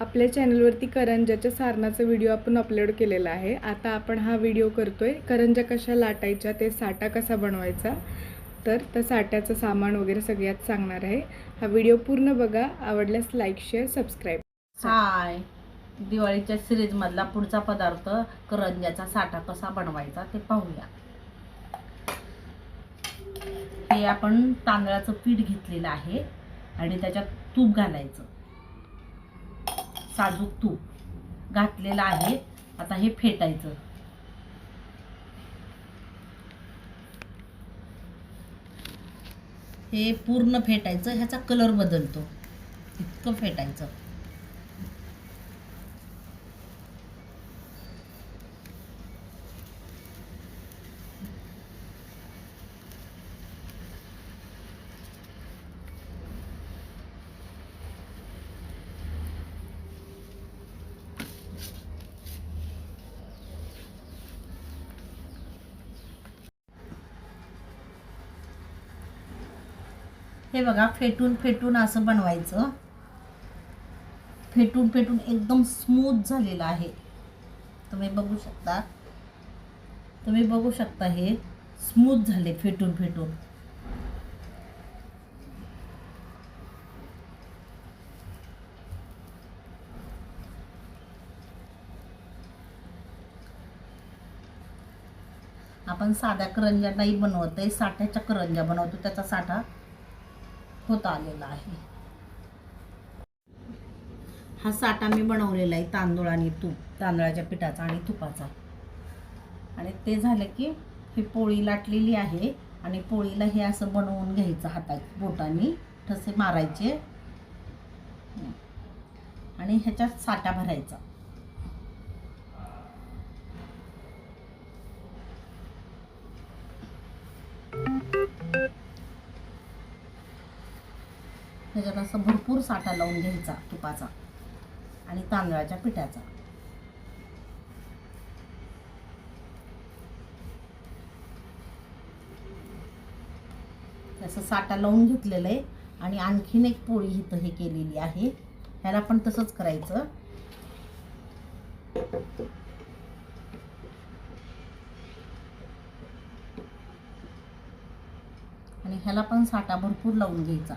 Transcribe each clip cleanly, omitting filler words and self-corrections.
आपल्या चॅनलवरती करंजाच्या सारणाचा व्हिडिओ आपण अपलोड केलेला आहे. आता आपण हा व्हिडिओ करतोय करंजा कशा लाटायच्या, ते साठा कसा बनवायचा. तर त्या साठ्याचं सामान वगैरे सगळ्यात सांगणार आहे. हा व्हिडिओ पूर्ण बघा. आवडल्यास लाईक, शेअर, सबस्क्राईब. हाय, दिवाळीच्या सिरीज मधला पुढचा पदार्थ करंजाचा साठा कसा बनवायचा ते पाहूया. हे आपण तांदळाचं पीठ घेतलेलं आहे आणि त्याच्यात तूप घालायचं. साजूक तूप घातलेलं आहे. आता हे फेटायचं. हे पूर्ण फेटायचं. ह्याचा कलर बदलतो, इतकं फेटायचं. हे बघा, फेटून फेटून असं बनवायचं. फेटून फेटून एकदम स्मूथ झालेलं आहे. तुम्ही बघू शकता हे स्मूथ झाले फेटून फेटून. आपण साध्या करंजा नाही बनवत आहे, साठ्याच्या करंजा बनवतो. त्याचा साठा होत आलेला आहे. हा साठा मी बनवलेला आहे तांदूळ आणि तूप, तांदळाच्या पिठाचा आणि तुपाचा. आणि ते झालं की ही पोळी लाटलेली आहे आणि पोळीला हे असं बनवून घ्यायचं. हातात बोटांनी ठसे मारायचे आणि ह्याच्यात साठा भरायचा. ह्याच्यात असं भरपूर साठा लावून घ्यायचा तुपाचा आणि तांदळाच्या पिठाचा. असं साठा लावून घेतलेलं आहे. आणि आणखीन एक पोळी इथं हे केलेली आहे. ह्याला पण तसंच करायचं. आणि ह्याला पण साठा भरपूर लावून घ्यायचा.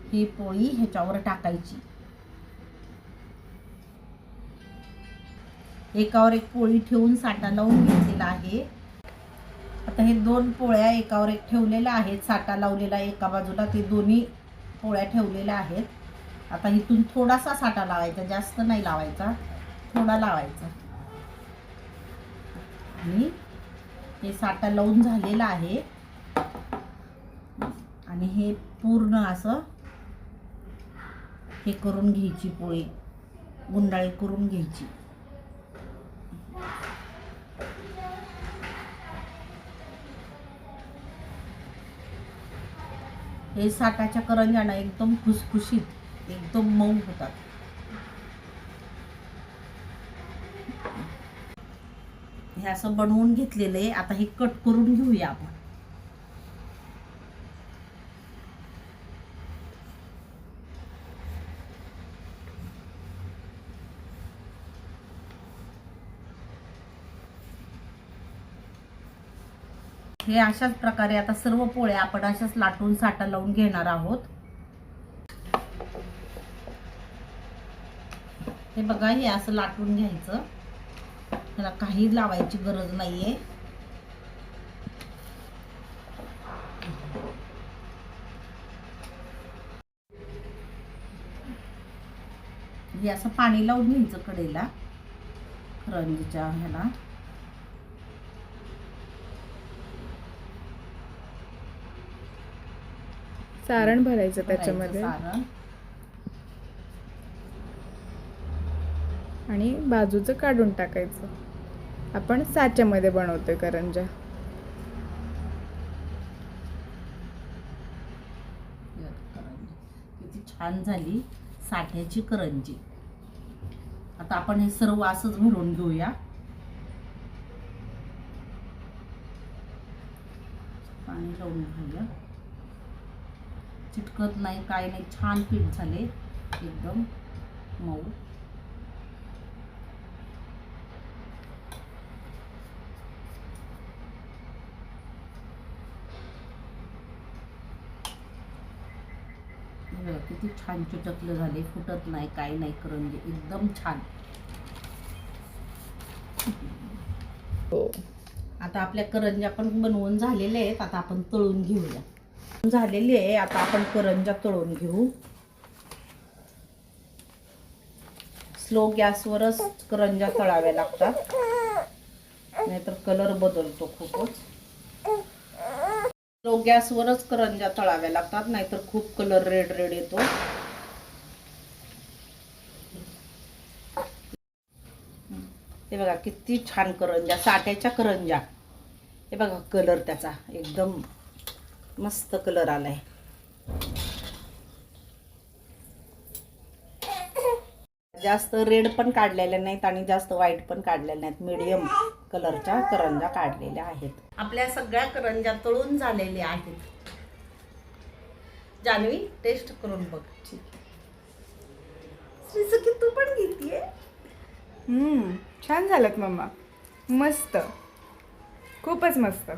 ही पोळी ह्याच्यावर टाकायची. एकावर एक पोळी ठेवून साठा लावून घेतलेला आहे. आता हे दोन पोळ्या एकावर एक ठेवलेल्या आहेत. साठा लावलेला एका बाजूला, ते दोन्ही पोळ्या ठेवलेल्या आहेत. आता इथून थोडासा साठा लावायचा, जास्त नाही लावायचा, थोडा लावायचा. आणि हे साठा लावून झालेला आहे. आणि हे पूर्ण असं हे करून घ्यायची, पोळी गुंडाळी करून घ्यायची. हे साठाच्या करंजाना एकदम खुसखुशीत, एकदम मऊ होतात. हे असं बनवून घेतलेलं आहे. आता हे कट करून घेऊया आपण. हे अशाच प्रकारे आता सर्व पोळ्या आपण अशाच लाटून साठा लावून घेणार आहोत. हे बघा, हे असं लाटून घ्यायचं. त्याला काही लावायची गरज नाहीये. हे असं पाणी लावून घ्यायचं कडेला करंजीच्या ह्याला. सारण भरायचं त्याच्यामध्ये सारण. आणि बाजूचं काढून टाकायचं. आपण साच्यामध्ये बनवतोय करंजा. किती छान झाली साठ्याची करंजी. आता आपण हे सर्व असंच भरून घेऊया. पाणी लावून घेऊया. चिटकत नाही काय नाही, छान पीठ झाले एकदम मऊ. बघा किती छान चिटकलं झाले, फुटत नाही काय नाही, करंजी एकदम छान. हो. आता आपल्या करंज्या पण बनवून झालेल्या आहेत. आता आपण तळून घेऊया. झालेली आहे, आता आपण करंज्या तळून घेऊ. स्लो गॅसवरच करंज्या तळाव्या लागतात, नाहीतर कलर बदलतो खूपच. स्लो गॅसवरच करंज्या तळाव्या लागतात, नाहीतर खूप कलर रेड रेड येतो. हे बघा किती छान करंज्या, साठ्याच्या करंज्या. हे बघा कलर त्याचा एकदम मस्त कलर आलाय. जास्त रेड पण काढलेल्या नाहीत आणि जास्त व्हाईट पण काढलेल्या नाहीत, मीडियम कलरच्या करंज्या काढलेल्या आहेत. आपल्या सगळ्या करंज्या तळून झालेल्या आहेत. जान्हवी टेस्ट करून बघ. श्रीसखी तू पण घेतीये? छान झालं मम्मा, मस्त, खूपच मस्त.